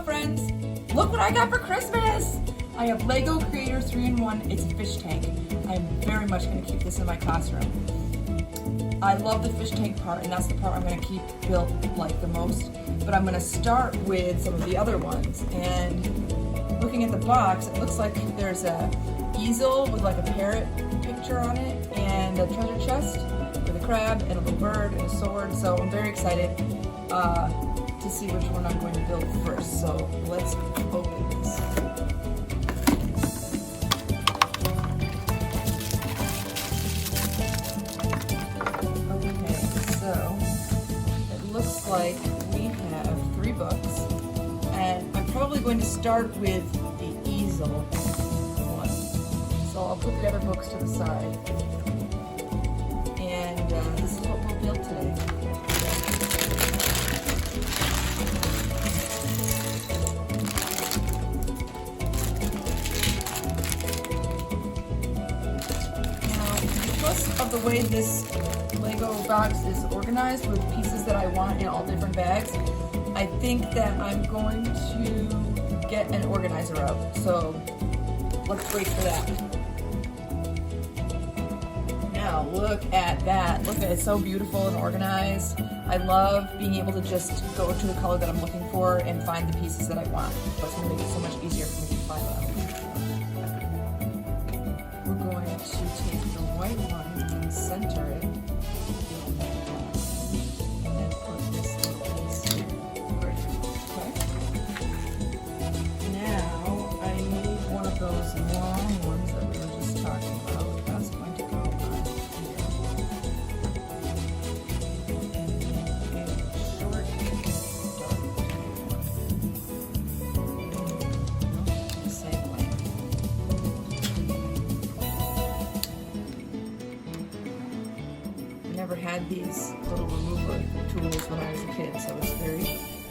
friends! Look what I got for Christmas! I have Lego Creator 3-in-1. It's a fish tank. I'm very much going to keep this in my classroom. I love the fish tank part, and that's the part I'm going to keep built like the most. But I'm going to start with some of the other ones. And looking at the box, it looks like there's a easel with like a parrot picture on it, and a treasure chest with a crab and a little bird and a sword. So I'm very excited to see which one I'm going to build first. So let's open this. Okay, so it looks like we have 3 books, and I'm probably going to start with the easel one. So I'll put the other books to the side, and this is what we'll build today. Of the way this Lego box is organized with pieces that I want in all different bags, I think that I'm going to get an organizer out. So let's wait for that. Now look at that. Look at it, it's so beautiful and organized. I love being able to just go to the color that I'm looking for and find the pieces that I want. It's going to make it so much easier for me to find them. We're going to take the white one and center it, and then put this little piece here. Okay. Now I need one of those long ones that we were just talking about. That's going to go on here. And then a short the same way. Never had these little remover tools when I was a kid, so it's very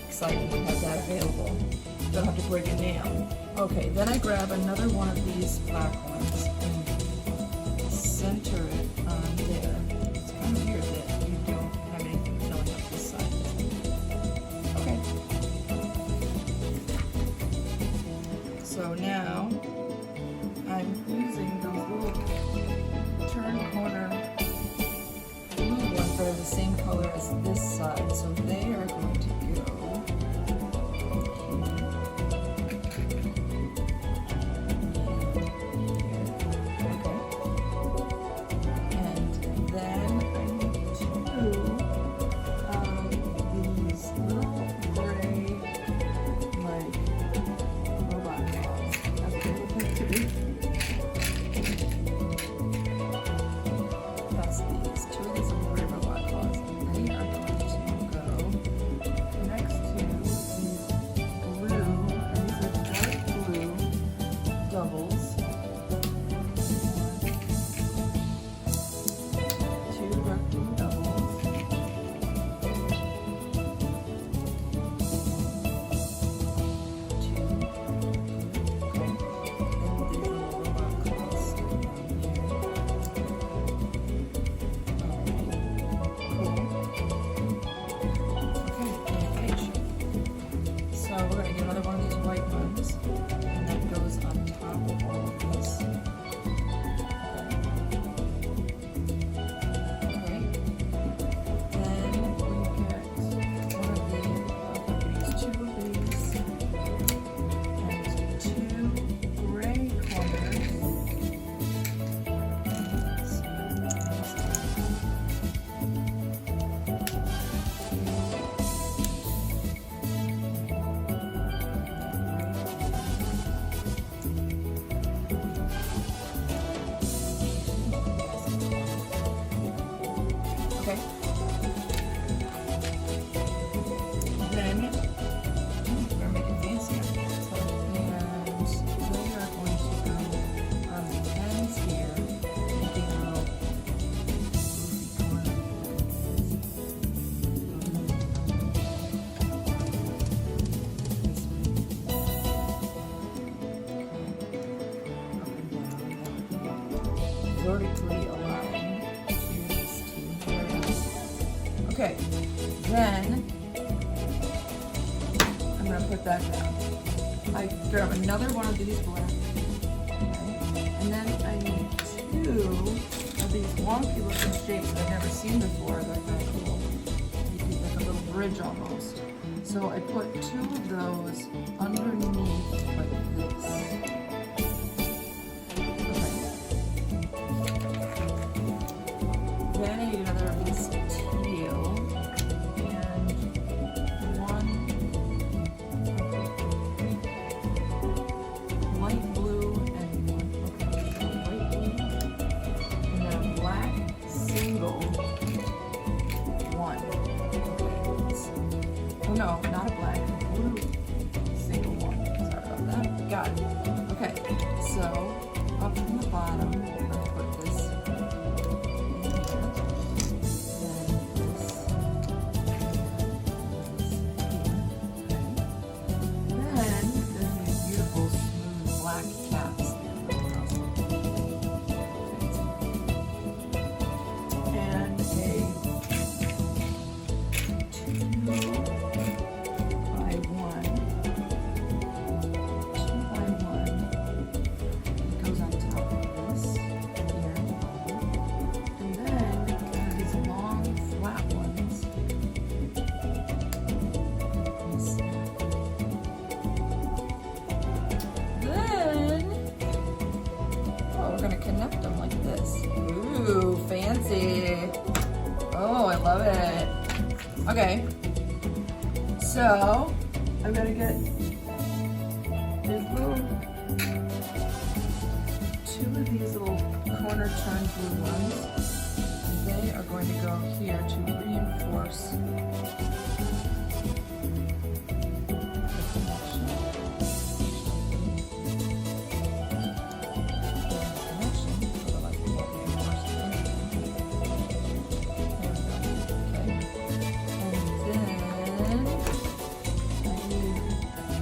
exciting to have that available. Don't have to break a nail. Okay, then I grab another one of these black ones and center it on there. It's kind of weird that you don't have anything filling up this side. Okay. So now I'm using those little turn corner that are the same color as this side, so they are going to go here. And then I need 2 of these little gray, like, robot claws. That's what they look like to me. That's these. 2 of these little gray robot claws. And they are going to go next to these blue, and these are dark blue doubles. 2 dark blue doubles. 2. Okay. And these little robot claws down here. So we're going to get another one of these white ones, and that goes on top of all of this. Okay. Then we get one of these, 2 of these, and 2 gray corners. Okay. Then we're making fancy. And they are going to go on the ends here, making a little vertically aligned to this team. Okay, then I'm going to put that back down. I grab another one of these black. Okay. And then I need 2 of these wonky looking shapes that I've never seen before. They're kind of cool. You do like a little bridge almost. So I put 2 of those underneath like this. Then I need another of these teal and 1 light blue and 1 light blue and then a black single 1. Oh no, not a black, blue single 1. Sorry about that. Got it. Okay, so up from the bottom, I put this. Connect them like this. Ooh, fancy. Oh, I love it. Okay. So, I'm gonna get these little, 2 of these little corner turn blue ones. They are going to go here to reinforce the connection.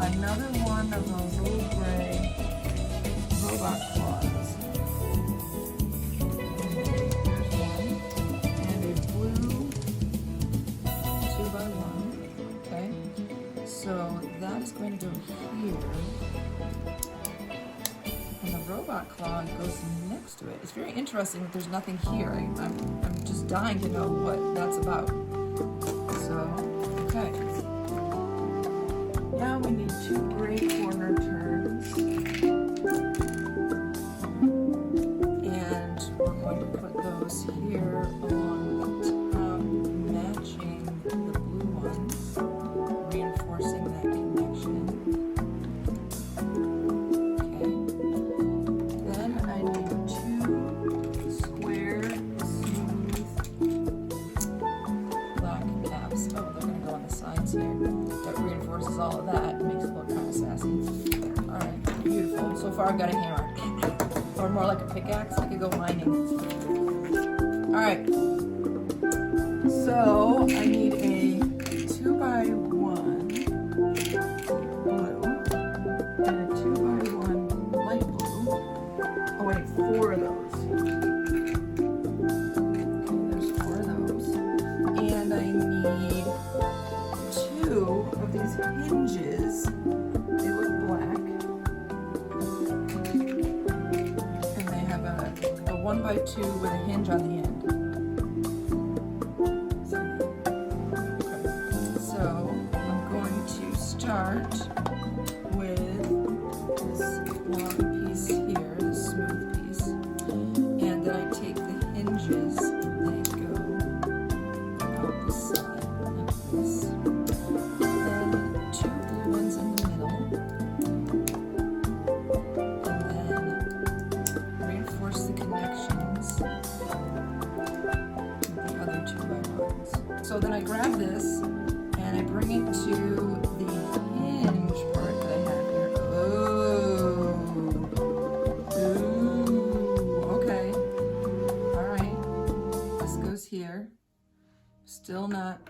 Another one of those little gray robot claws. There's one. And a blue 2x1. Okay. So that is going to go here. And the robot claw goes next to it. It's very interesting that there's nothing here. I'm just dying to know what that's about. So, okay. Now we need 2 gray corner turns. And we're going to put those here along the top, matching the blue ones, reinforcing that connection. Okay. Then I need 2 square, smooth, black caps. Oh, they're going to go on the sides here. That reinforces all of that. It makes it look kind of sassy. Alright, beautiful. So far I've got a hammer. Or more like a pickaxe. I could go mining. Alright. So I need a 2x1 blue and a 2x1 light blue. Oh, I need 4 of those. Okay, there's 4 of those. And I need 2 of these hinges. They look black. And they have a 1x2 with a hinge on the end. So I'm going to start with this long piece here, this smooth piece. And then I take the hinges, they go out the side like this. Then 2 blue ones in the middle. And then reinforce the connections with the other 2x1s. So then I grab this and I bring it to the hinge part that I have here. Ooh, okay. All right, this goes here. Still not,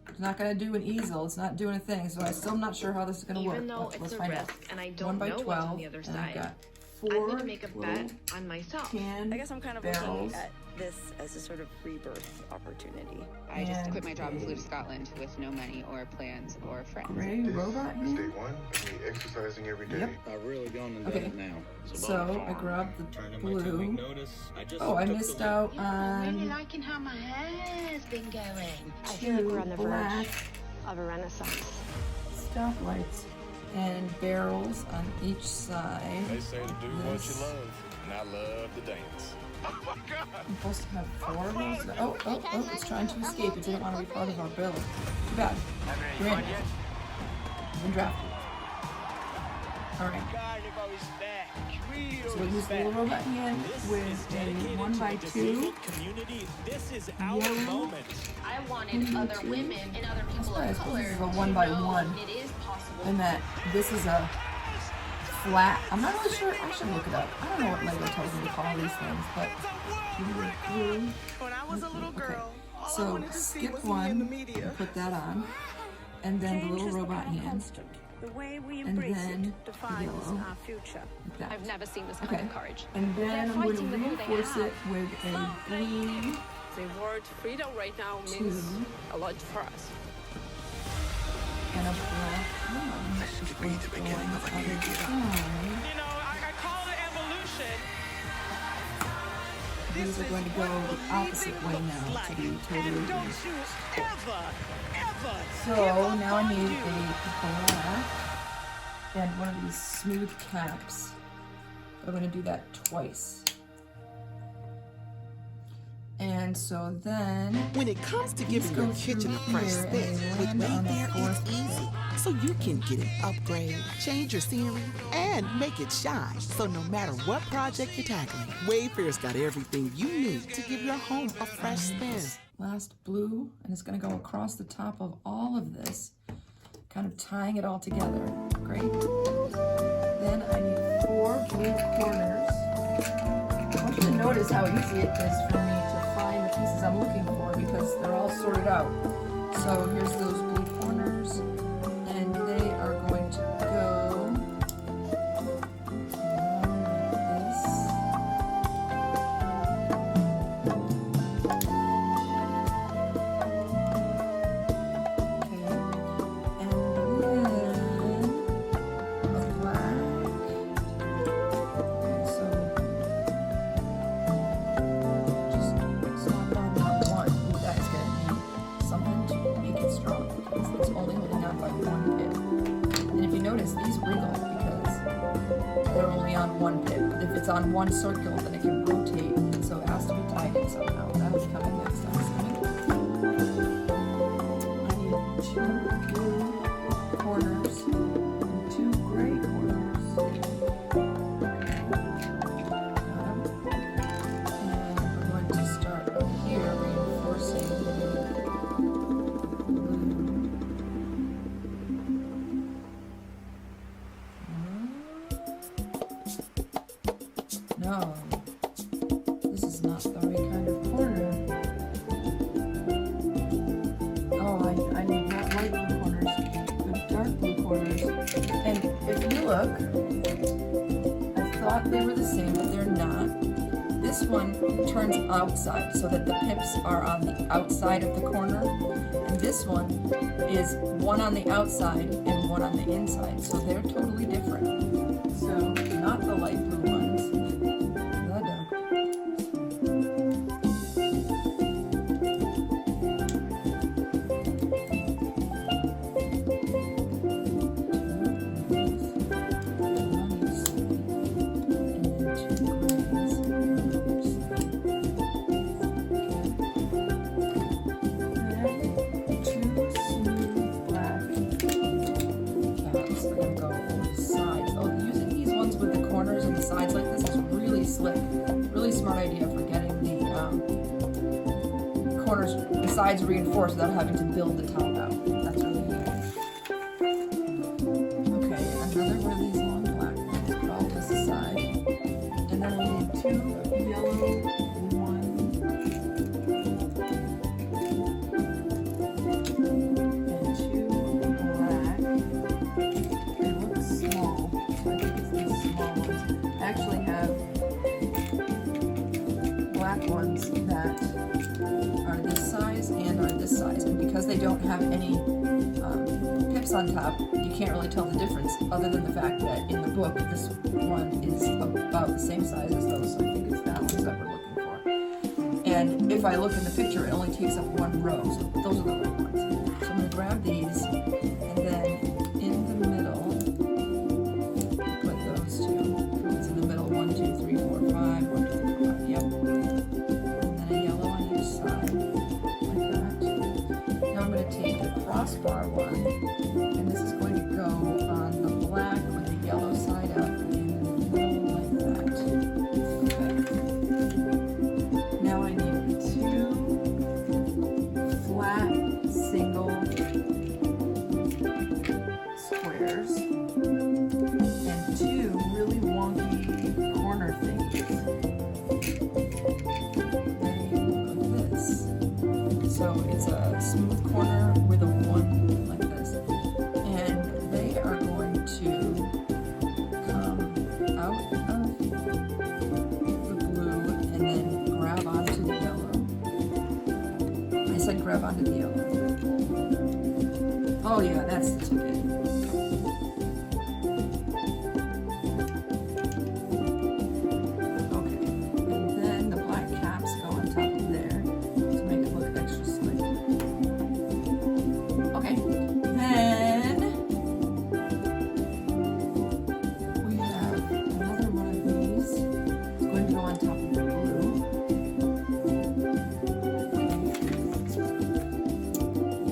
it's not gonna do an easel. It's not doing a thing, so I'm still not sure how this is gonna work. Even though Let's it's a find out. risk and I don't know 1x12, what's on the other and I've side, got I'm 4 gonna make a bet on myself. can I guess I'm kind of barrels looking at this as a sort of rebirth opportunity. I just quit my job and flew to Scotland with no money or plans or friends. Gray robot This hand? day one of me exercising every day. Yep. I've really gone into that now. So I grabbed the blue. Oh, I missed out I'm really on liking how my hair's been going. I feel like we're on the black verge of a renaissance. stoplights and barrels on each side. They say to do what you love, and I love to dance. Oh my God! I'm supposed to have 4 of those. Oh, it's trying to escape. It didn't want to be part of our build. Too bad. You're in. You've been drafted. Alright. So we'll use the little robot hand with a 1x2. This is our moment. I wanted other women and other people of color This is a to 1x1. know it is possible. And that this is a flat. I'm not really sure. I should look it up. I don't know what Lego tells me to call these things, but When I was a little girl, all I so wanted to see skip was me one, in the media. put that on, and then the little robot hand, The way we and embrace then it defines yellow, our future. like that. I've never seen this kind Okay, of courage. and then They're I'm going to fighting with who they reinforce have. it with a blue The word freedom right now 2 means a lot for us. and a black 1. This could be the beginning of a new era. You know, I call it evolution. These are going to go the opposite way now to be totally And don't green. you ever So now I need a black and one of these smooth caps. But I'm going to do that twice. And so then When it comes to giving go your kitchen a through fresh here spin, and with land on the Wayfair, fourth it's easy. So you can get an upgrade, change your scenery, and make it shine. So no matter what project you're tackling, Wayfair's got everything you need to give your home a fresh spin. last blue, and it's going to go across the top of all of this, kind of tying it all together. Great. Then I need 4 blue corners. I want you to notice how easy it is for me to find the pieces I'm looking for because they're all sorted out. So here's those blue corners, and they are going to go like this. These wriggle because they're only on one pip. If it's on one circle, then it can rotate, and so it has to be tied in somehow. That'll be coming next time. I need 2 blue corners and 2 gray corners. Got 'em. And we're going to start up here reinforcing blue. No, this is not the right kind of corner. Oh, I need not light blue corners, but dark blue corners. And if you look, I thought they were the same, but they're not. This one turns outside so that the pips are on the outside of the corner. And this one is one on the outside and one on the inside. So they're totally different. So not the light blue ones. Sides reinforced without having to build the top out. That's really good. Okay, another one of these long black ones. Put all this aside. And then we need 2 yellow, 1. And 2 black. They look small. So I think it's these small ones. I actually have black ones are this size, and because they don't have any pips on top, you can't really tell the difference, other than the fact that in the book, this one is about the same size as those, so I think it's that ones that we're looking for. And if I look in the picture, it only takes up one row, so those are the right ones. So I'm going to grab these, and then in the middle, put those two. It's in the middle, 1, 2, 3, 4, 5, 1, 2, 3, 4, 5, yep. And then a yellow on each side, like that. Now I'm going to take the crossbar one, and this is going to go on the black with the yellow side up in the middle like that. Okay. Now I need 2 flat single squares and 2 really wonky corner things. Ready? Like this. So it's a smooth corner with a 1 like this. And they are going to come out of the blue and then grab onto the yellow. I said grab onto the yellow. Oh yeah, that's the ticket. Okay, and then the black caps go on top of there to make it look extra slick. Okay, then we have another one of these. It's going to go on top of the blue.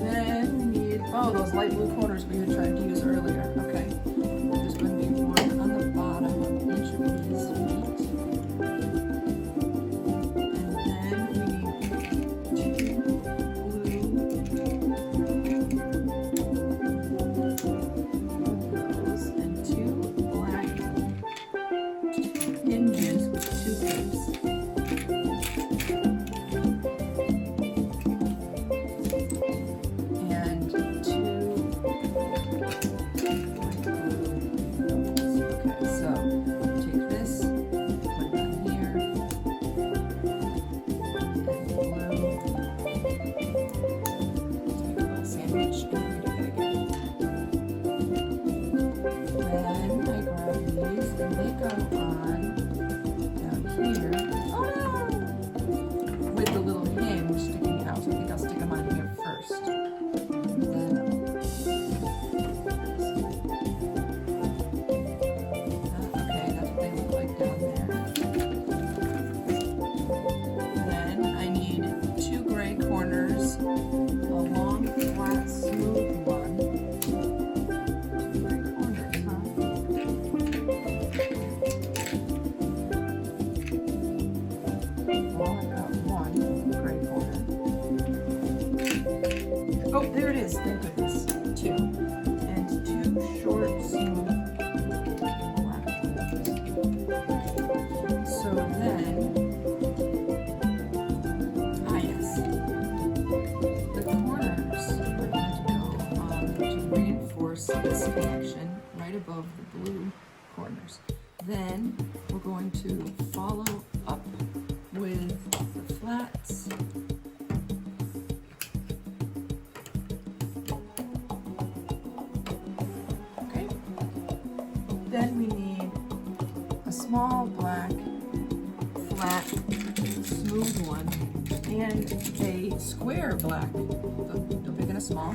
Then we need, oh, those light blue corners we had tried to use earlier. Okay, there's going to be one on the bottom of each of these feet. And then we need 2 blue those and 2 black hinges with 2 pips. And 2 okay, so take this, put it on here, and blue. Take a little sandwich and redo that again. Then I grab these and they go on down here. Oh no! With the little hinge sticking out, so I think I'll stick them on here first. And then okay, that's what they look like down there. Then I need 2 gray corners, a long, flat, smooth one. 2 gray corners, huh? Well, I've got 1 gray corner. Oh, there it is. Thank goodness. 2. And 2 short, smooth black ones. So then, yes. The corners are going to go on to reinforce this connection right above the blue corners. Then we're going to follow up with the flats. Okay. Then we need a small black flat smooth one and a square black, the big and a small.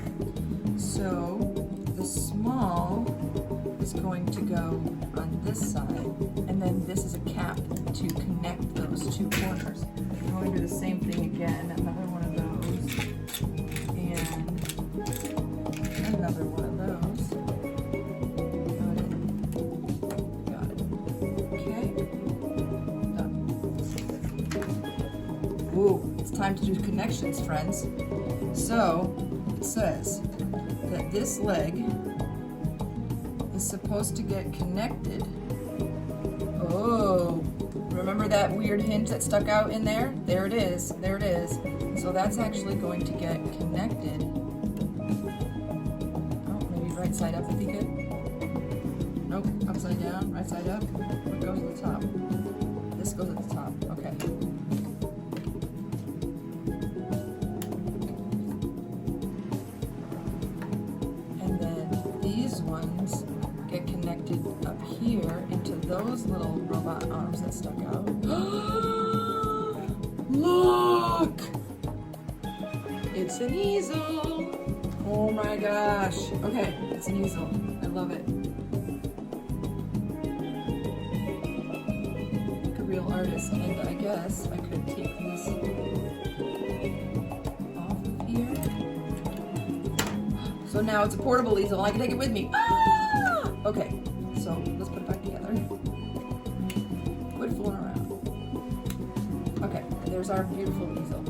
So the small is going to go on this side, and then this is a cap to connect those 2 corners. I'm going to do the same thing again, another one of those, and another one of those. Got it. Okay. Done. Ooh, it's time to do connections, friends. So, it says that this leg is supposed to get connected. Oh, remember that weird hinge that stuck out in there? There it is, there it is. So that's actually going to get connected. Oh, maybe right side up would be good. Nope, upside down, right side up. What goes at the top? This goes at the top, okay. it connected up here into those little robot arms that stuck out. Look! It's an easel! Oh my gosh. Okay, it's an easel. I love it. Like a real artist, and I guess I could take this off of here. So now it's a portable easel. I can take it with me. Ah! Okay, so let's put it back together. Quit fooling around. Okay, there's our beautiful easel.